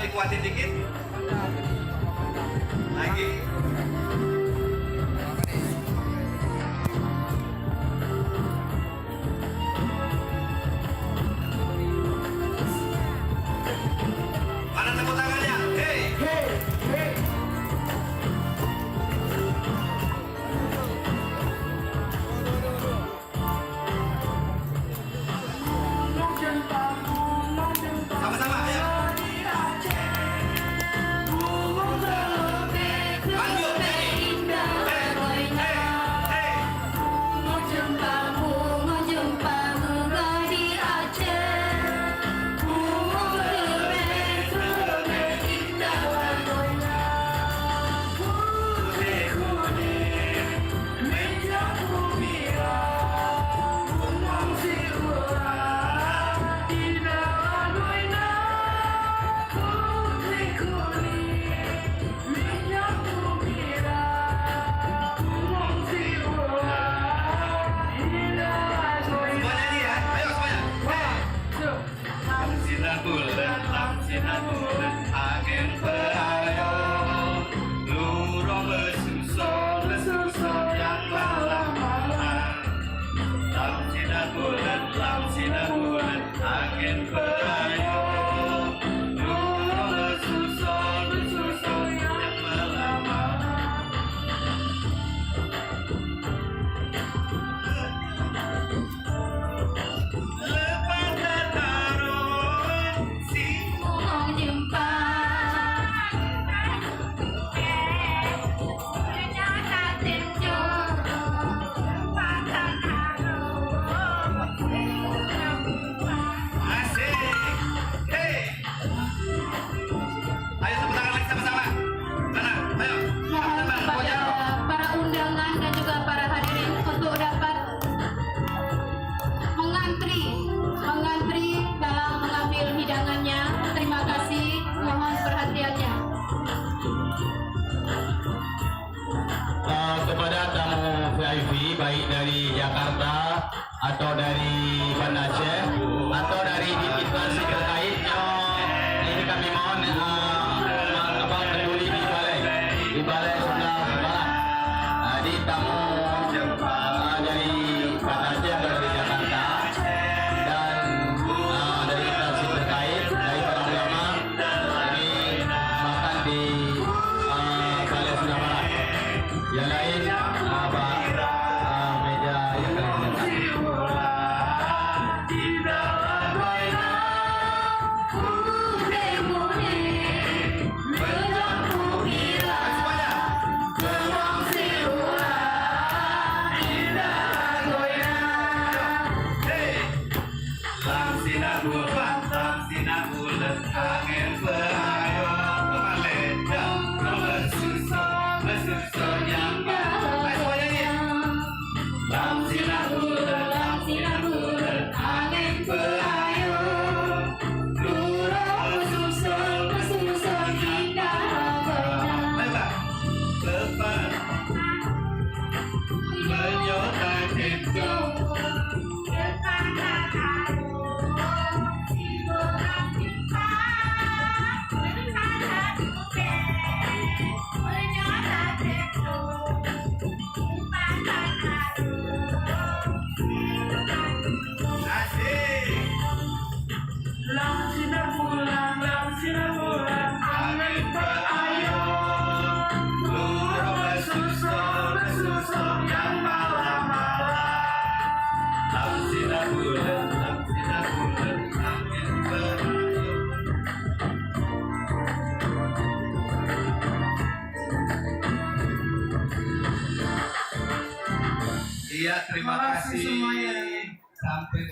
dikuatin dikit. Lagi. Mana tepuk tangannya? Hey, hey, hey. Sama-sama, ayo. Lanjut, kepada tamu VIP baik dari Jakarta atau dari Banda Aceh atau dari instansi terkait, ini kami mohon peduli di balai sebelah barat. Jadi tamu dari Banda Aceh atau dari Jakarta dan dari instansi terkait dari para ulama ini makan di balai sebelah barat. Yang lain meja yang lain. Iya, terima kasih semuanya. Sampai